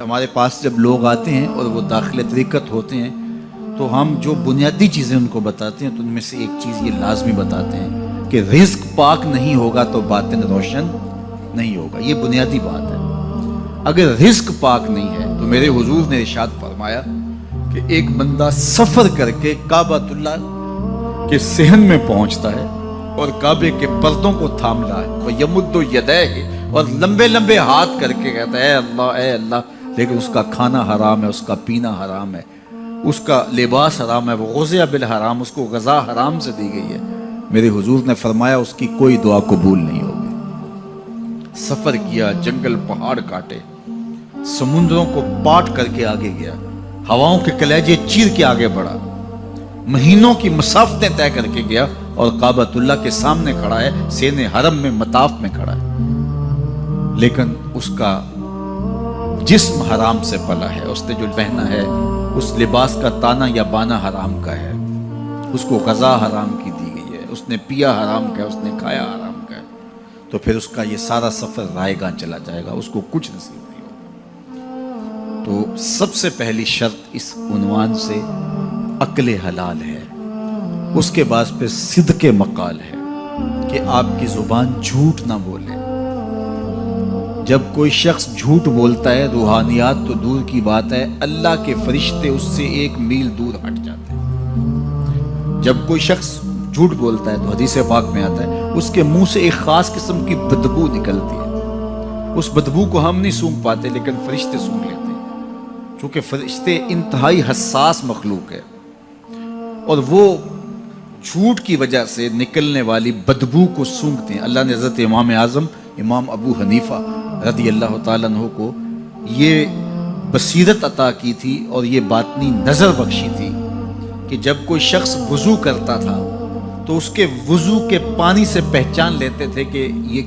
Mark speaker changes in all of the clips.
Speaker 1: ہمارے پاس جب لوگ آتے ہیں اور وہ داخل طریقت ہوتے ہیں تو ہم جو بنیادی چیزیں ان کو بتاتے ہیں تو ان میں سے ایک چیز یہ لازمی بتاتے ہیں کہ رزق پاک نہیں ہوگا تو باطن روشن نہیں ہوگا. یہ بنیادی بات ہے. اگر رزق پاک نہیں ہے تو میرے حضور نے ارشاد فرمایا کہ ایک بندہ سفر کر کے کعبۃ اللہ کے صحن میں پہنچتا ہے اور کعبے کے پردوں کو تھام رہا ہے وَيَمُدُّ يَدَيْهِ اور لمبے لمبے ہاتھ کر کے کہتا ہے اے اللہ, لیکن اس کا کھانا حرام ہے, اس کا پینا حرام ہے, اس کا لباس حرام ہے, وہ غزیہ بالحرام, اس کو غذا حرام سے دی گئی ہے. میرے حضور نے فرمایا اس کی کوئی دعا قبول نہیں ہوگی. سفر کیا, جنگل پہاڑ کاٹے, سمندروں کو پاٹ کر کے آگے گیا, ہواؤں کے کلیجے چیر کے آگے بڑھا, مہینوں کی مسافتیں طے کر کے گیا اور کعبۃ اللہ کے سامنے کھڑا ہے, سین حرم میں مطاف میں کھڑا ہے, لیکن اس کا جسم حرام سے پلا ہے. اس نے جو پہنا ہے اس لباس کا تانا یا بانا حرام کا ہے, اس کو غذا حرام کی دی گئی ہے, اس نے پیا حرام کا ہے, اس نے کھایا حرام کا ہے. تو پھر اس کا یہ سارا سفر رائے گاں چلا جائے گا, اس کو کچھ نصیب نہیں ہوگا. تو سب سے پہلی شرط اس عنوان سے عقل حلال ہے. اس کے بعد پھر صدق مقال ہے کہ آپ کی زبان جھوٹ نہ بولے. جب کوئی شخص جھوٹ بولتا ہے, روحانیات تو دور کی بات ہے, اللہ کے فرشتے اس سے 1 میل دور ہٹ جاتے ہیں. جب کوئی شخص جھوٹ بولتا ہے تو حدیث پاک میں آتا ہے اس کے منہ سے ایک خاص قسم کی بدبو نکلتی ہے. اس بدبو کو ہم نہیں سونگھ پاتے لیکن فرشتے سونگھ لیتے ہیں, چونکہ فرشتے انتہائی حساس مخلوق ہے اور وہ جھوٹ کی وجہ سے نکلنے والی بدبو کو سونگھتے ہیں. اللہ نے حضرت امام اعظم امام ابو حنیفہ رضی اللہ تعالیٰ عنہ کو یہ بصیرت عطا کی تھی اور یہ باطنی نظر بخشی تھی کہ جب کوئی شخص وضو کرتا تھا تو اس کے وضو کے پانی سے پہچان لیتے تھے کہ یہ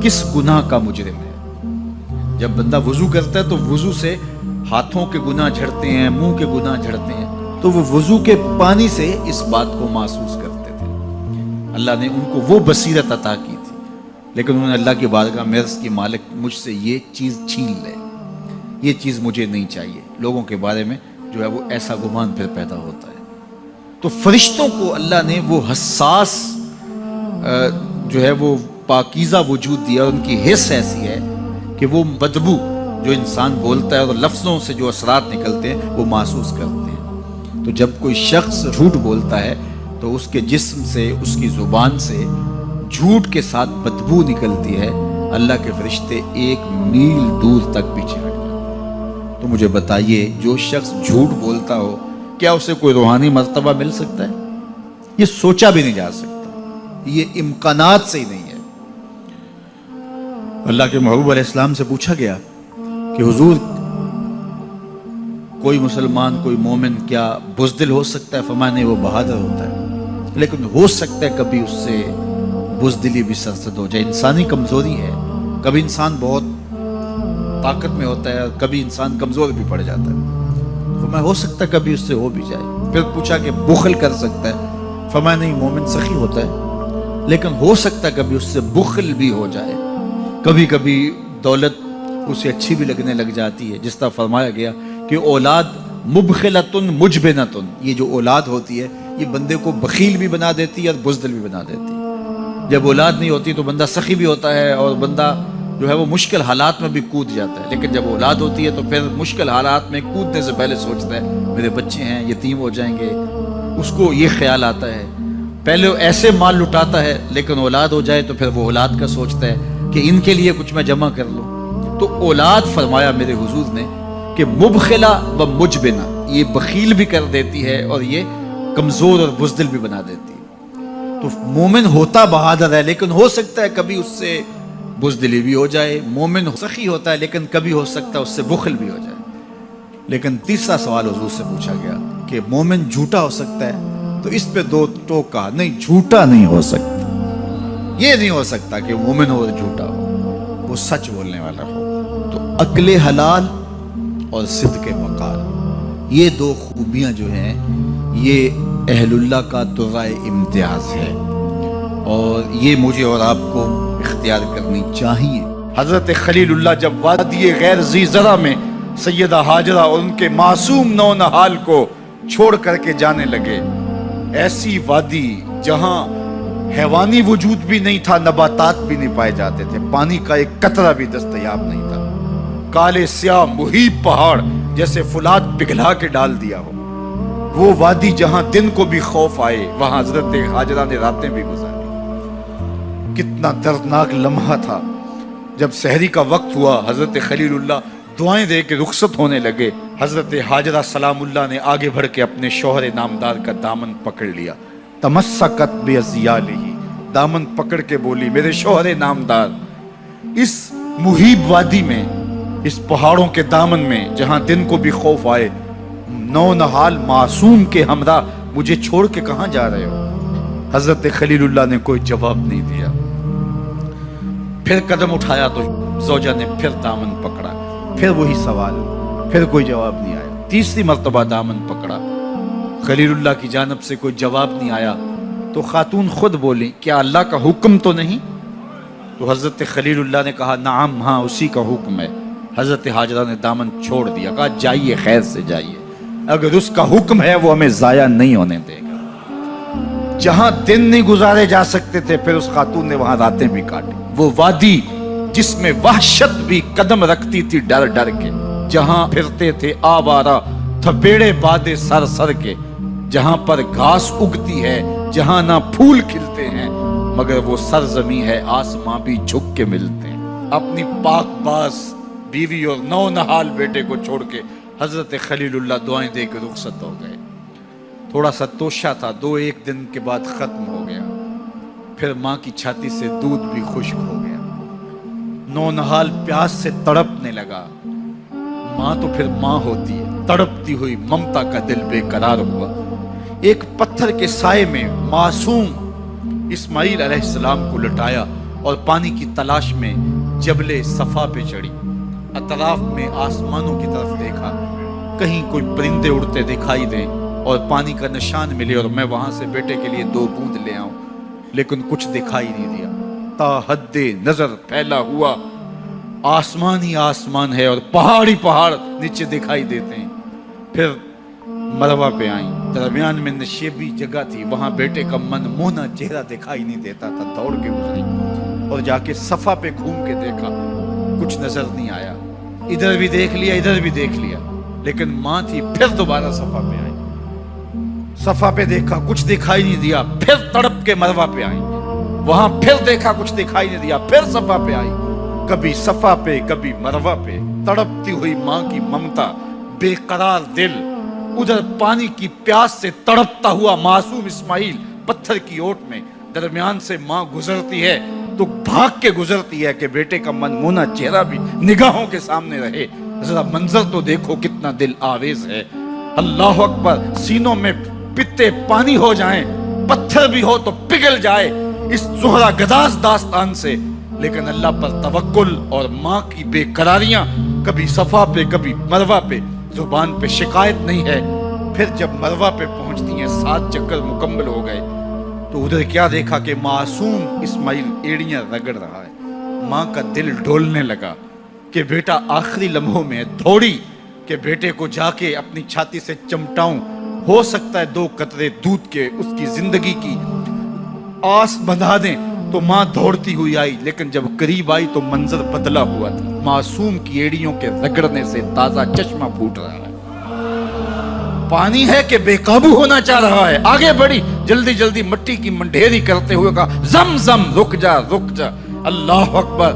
Speaker 1: کس گناہ کا مجرم ہے. جب بندہ وضو کرتا ہے تو وضو سے ہاتھوں کے گناہ جھڑتے ہیں, منہ کے گناہ جھڑتے ہیں, تو وہ وضو کے پانی سے اس بات کو محسوس کرتے تھے. اللہ نے ان کو وہ بصیرت عطا کی تھی, لیکن انہوں نے اللہ کی بارگاہ میں عرض کی مالک مجھ سے یہ چیز چھین لے, یہ چیز مجھے نہیں چاہیے. لوگوں کے بارے میں جو ہے وہ ایسا گمان پھر پیدا ہوتا ہے. تو فرشتوں کو اللہ نے وہ حساس جو ہے وہ پاکیزہ وجود دیا, ان کی حس ایسی ہے کہ وہ بدبو جو انسان بولتا ہے اور لفظوں سے جو اثرات نکلتے ہیں وہ محسوس کرتے ہیں. تو جب کوئی شخص جھوٹ بولتا ہے تو اس کے جسم سے, اس کی زبان سے جھوٹ کے ساتھ بدبو نکلتی ہے. اللہ کے فرشتے 1 میل دور تک پیچھے ہٹ جاتے ہیں. تو مجھے بتائیے, جو شخص جھوٹ بولتا ہو کیا اسے کوئی روحانی مرتبہ مل سکتا ہے؟ یہ سوچا بھی نہیں جا سکتا, یہ امکانات سے ہی نہیں ہے. اللہ کے محبوب علیہ السلام سے پوچھا گیا کہ حضور کوئی مسلمان, کوئی مومن کیا بزدل ہو سکتا ہے؟ فرمایا نہیں, وہ بہادر ہوتا ہے, لیکن ہو سکتا ہے کبھی اس سے بزدلی بھی سرزد ہو جائے. انسانی کمزوری ہے, کبھی انسان بہت طاقت میں ہوتا ہے, کبھی انسان کمزور بھی پڑ جاتا ہے. فرمایا ہو سکتا ہے کبھی اس سے ہو بھی جائے. پھر پوچھا کہ بخل کر سکتا ہے؟ فرمایا نہیں, مومن سخی ہوتا ہے, لیکن ہو سکتا ہے کبھی اس سے بخل بھی ہو جائے. کبھی کبھی دولت اسے اچھی بھی لگنے لگ جاتی ہے, جس طرح فرمایا گیا کہ اولاد مبخلتن مجبنتن, یہ جو اولاد ہوتی ہے یہ بندے کو بخیل بھی بنا دیتی ہے اور بزدل بھی بنا دیتی ہے. جب اولاد نہیں ہوتی تو بندہ سخی بھی ہوتا ہے اور بندہ جو ہے وہ مشکل حالات میں بھی کود جاتا ہے, لیکن جب اولاد ہوتی ہے تو پھر مشکل حالات میں کودنے سے پہلے سوچتا ہے میرے بچے ہیں یتیم ہو جائیں گے. اس کو یہ خیال آتا ہے, پہلے ایسے مال لٹاتا ہے لیکن اولاد ہو جائے تو پھر وہ اولاد کا سوچتا ہے کہ ان کے لیے کچھ میں جمع کر لوں. تو اولاد فرمایا میرے حضور نے کہ مبخلہ و مجبنہ, یہ بخیل بھی کر دیتی ہے اور یہ کمزور اور بزدل بھی بنا دیتی ہے. تو مومن ہوتا بہادر ہے, لیکن ہو سکتا ہے کبھی اس سے بزدلی بھی ہو جائے. مومن سخی ہوتا ہے لیکن کبھی ہو سکتا ہے اس سے بخل بھی ہو جائے. لیکن تیسرا سوال حضور سے پوچھا گیا کہ مومن جھوٹا ہو سکتا ہے؟ تو اس پہ 2 ٹوک کہا, نہیں جھوٹا نہیں ہو سکتا. یہ نہیں ہو سکتا کہ مومن ہو اور جھوٹا ہو, وہ سچ بولنے والا ہو. تو عقل حلال اور صدق مقال, یہ 2 خوبیاں جو ہیں یہ اہل اللہ کا درائے امتیاز ہے, اور یہ مجھے اور آپ کو اختیار کرنی چاہیے. حضرت خلیل اللہ جب وادی غیر ذی زرع میں سیدہ ہاجرہ اور ان کے معصوم نونہال کو چھوڑ کر کے جانے لگے۔ ایسی وادی جہاں حیوانی وجود بھی نہیں تھا، نباتات بھی نہیں پائے جاتے تھے، پانی کا ایک قطرہ بھی دستیاب نہیں تھا، کالے سیاہ مہیب پہاڑ جیسے فولاد پگھلا کے ڈال دیا ہو، وہ وادی جہاں دن کو بھی خوف آئے، وہاں حضرت ہاجرہ نے راتیں بھی گزاری۔ کتنا دردناک لمحہ تھا جب سحری کا وقت ہوا، حضرت خلیل اللہ دعائیں دے کے رخصت ہونے لگے، حضرت ہاجرہ سلام اللہ نے آگے بڑھ کے اپنے شوہر نامدار کا دامن پکڑ لیا، تمسکت بعضیالہ، دامن پکڑ کے بولی میرے شوہر نامدار، اس مہیب وادی میں، اس پہاڑوں کے دامن میں جہاں دن کو بھی خوف آئے، نونہال معصوم کے ہمراہ مجھے چھوڑ کے کہاں جا رہے ہو؟ حضرت خلیل اللہ نے کوئی جواب نہیں دیا۔ پھر قدم اٹھایا تو زوجہ نے پھر دامن پکڑا، پھر وہی سوال، پھر کوئی جواب نہیں آیا۔ تیسری مرتبہ دامن پکڑا، خلیل اللہ کی جانب سے کوئی جواب نہیں آیا، تو خاتون خود بولی کیا اللہ کا حکم تو نہیں؟ تو حضرت خلیل اللہ نے کہا نعم، ہاں اسی کا حکم ہے۔ حضرت ہاجرہ نے دامن چھوڑ دیا، کہا جائیے، خیر سے جائیے، اگر اس کا حکم ہے وہ ہمیں ضائع نہیں ہونے دے گا۔ جہاں دن نہیں گزارے جا سکتے تھے پھر اس خاتون نے وہاں راتیں بھی کاٹی، وہ وادی جس میں وحشت بھی قدم رکھتی تھی ڈر ڈر کے، جہاں پھرتے تھے آوارہ تھپیڑے بادے سر سر کے، جہاں پر گھاس اگتی ہے، جہاں نہ پھول کھلتے ہیں، مگر وہ سرزمین ہے آسماں بھی جھک کے ملتے ہیں۔ اپنی پاک باز بیوی اور نونہال بیٹے کو چھوڑ کے حضرت خلیل اللہ دعائیں دے کے رخصت ہو گئے۔ تھوڑا سا توشہ تھا، 2-1 دن کے بعد ختم ہو گیا، پھر ماں کی چھاتی سے دودھ بھی خشک ہو گیا، نونہال پیاس سے تڑپنے لگا۔ ماں تو پھر ماں ہوتی ہے، تڑپتی ہوئی ممتا کا دل بے قرار ہوا۔ ایک پتھر کے سائے میں معصوم اسماعیل علیہ السلام کو لٹایا اور پانی کی تلاش میں جبل صفا پہ چڑھی، اطراف میں آسمانوں کی طرف دیکھا، کہیں کوئی پرندے اڑتے دکھائی دیں اور پانی کا نشان ملے اور میں وہاں سے بیٹے کے لیے 2 بوند لے آؤں، لیکن کچھ دکھائی نہیں دیا۔ تا حد نظر پھیلا ہوا آسمان ہی آسمان ہے اور پہاڑ ہی پہاڑ نیچے دکھائی دیتے ہیں۔ پھر مروہ پہ آئیں، درمیان میں نشیبی جگہ تھی، وہاں بیٹے کا منمونا چہرہ دکھائی نہیں دیتا تھا، دوڑ کے گزری اور جا کے صفا پہ گھوم کے دیکھا، کچھ نظر نہیں آیا، ادھر بھی دیکھ لیا ادھر بھی دیکھ لیا، لیکن ماں تھی۔ پھر دوبارہ صفا پہ آئی، صفا پہ دیکھا کچھ دکھائی نہیں دیا، پھر تڑپ کے مروہ پہ آئی، وہاں پھر دیکھا کچھ دکھائی نہیں دیا، پھر صفا پہ آئی، کبھی صفا پہ کبھی مروہ پہ، تڑپتی ہوئی ماں کی ممتا، بے قرار دل، ادھر پانی کی پیاس سے تڑپتا ہوا معصوم اسماعیل پتھر کی اوٹ میں، درمیان سے ماں گزرتی ہے تو بھاگ کے گزرتی ہے کہ بیٹے کا منمونا چہرہ بھی نگاہوں کے سامنے رہے۔ ذرا منظر تو دیکھو کتنا دل آویز ہے، اللہ اکبر، سینوں میں پتے پانی ہو جائیں، پتھر بھی ہو تو پگھل جائے اس زہرہ گداز داستان سے، لیکن اللہ پر توکل اور ماں کی بے قراریاں، کبھی صفا پہ کبھی مروہ پہ، زبان پہ شکایت نہیں ہے۔ پھر جب مروہ پہ پہنچتی ہیں، 7 چکر مکمل ہو گئے، تو ادھر کیا دیکھا کہ معصوم اسماعیل ایڑیاں رگڑ رہا ہے۔ ماں کا دل ڈولنے لگا کہ بیٹا آخری لمحوں میں دوڑی کہ بیٹے کو جا کے اپنی چھاتی سے چمٹاؤں، ہو سکتا ہے 2 قطرے دودھ کے اس کی زندگی کی آس بندھا دیں۔ تو ماں دوڑتی ہوئی آئی، لیکن جب قریب آئی تو منظر بدلا ہوا تھا، معصوم کی ایڑیوں کے رگڑنے سے تازہ چشمہ پھوٹ رہا ہے، پانی ہے کہ بے قابو ہونا چاہ رہا ہے۔ آگے بڑھی، جلدی جلدی مٹی کی منڈھیری کرتے ہوئے کہا زم زم، رک جا رک جا، اللہ اکبر۔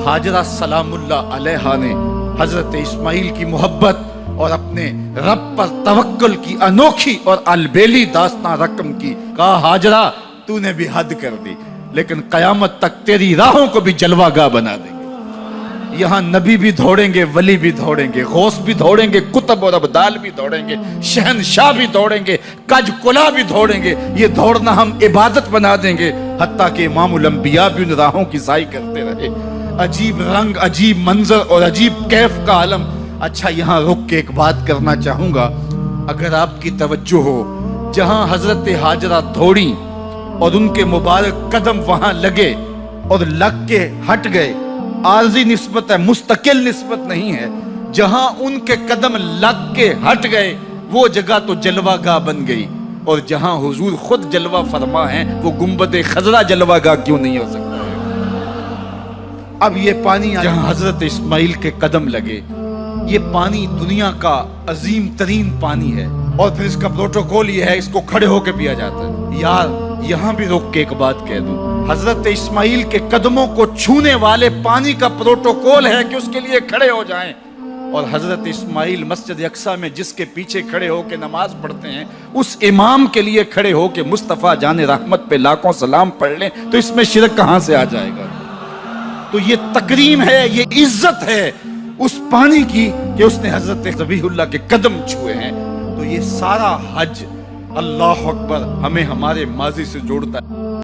Speaker 1: ہاجرہ سلام اللہ علیہا نے حضرت اسماعیل کی محبت اور اپنے رب پر توکل کی انوکھی اور البیلی داستان رقم کی، کہا ہاجرہ تو نے بھی حد کر دی، لیکن قیامت تک تیری راہوں کو بھی جلوہ گاہ بنا دیں گے۔ یہاں نبی بھی دوڑیں گے، ولی بھی دوڑیں گے، غوث بھی دوڑیں گے، کتب اور ابدال بھی دوڑیں گے، شہنشاہ بھی دوڑیں گے، کج کلا بھی دوڑیں گے۔ یہ دوڑنا ہم عبادت بنا دیں گے، حتیٰ کہ امام الانبیاء بھی ان راہوں کی سائی کرتے رہے۔ عجیب رنگ، عجیب منظر اور عجیب کیف کا عالم۔ اچھا، یہاں رک کے ایک بات کرنا چاہوں گا، اگر آپ کی توجہ ہو، جہاں حضرت ہاجرہ دوڑی اور ان کے مبارک قدم وہاں لگے اور لگ کے ہٹ گئے، عارضی نسبت ہے، مستقل نسبت نہیں ہے۔ جہاں ان کے قدم لگ کے ہٹ گئے وہ جگہ تو جلوہ گاہ بن گئی، اور جہاں حضور خود جلوہ فرما ہیں وہ گنبد خضرا جلوہ گاہ کیوں نہیں ہو سکتا ہے؟ اب یہ پانی جہاں حضرت اسماعیل کے قدم لگے، یہ پانی دنیا کا عظیم ترین پانی ہے، اور پھر اس کا پروٹوکول یہ ہے، اس کو کھڑے ہو کے پیا جاتا ہے۔ یار یہاں بھی روک کے ایک بات کہہ دوں، حضرت اسماعیل کے قدموں کو چھونے والے پانی کا پروٹوکول ہے کہ اس کے لیے کھڑے ہو جائیں، اور حضرت اسماعیل مسجد اقصیٰ میں جس کے پیچھے کھڑے ہو کے نماز پڑھتے ہیں، اس امام کے لیے کھڑے ہو کے مصطفیٰ جان رحمت پہ لاکھوں سلام پڑھ لیں تو اس میں شرک کہاں سے آ جائے گا؟ تو یہ تکریم ہے، یہ عزت ہے اس پانی کی کہ اس نے حضرت ذبیح اللہ کے قدم چھوئے ہیں۔ تو یہ سارا حج اللہ اکبر ہمیں ہمارے ماضی سے جوڑتا ہے۔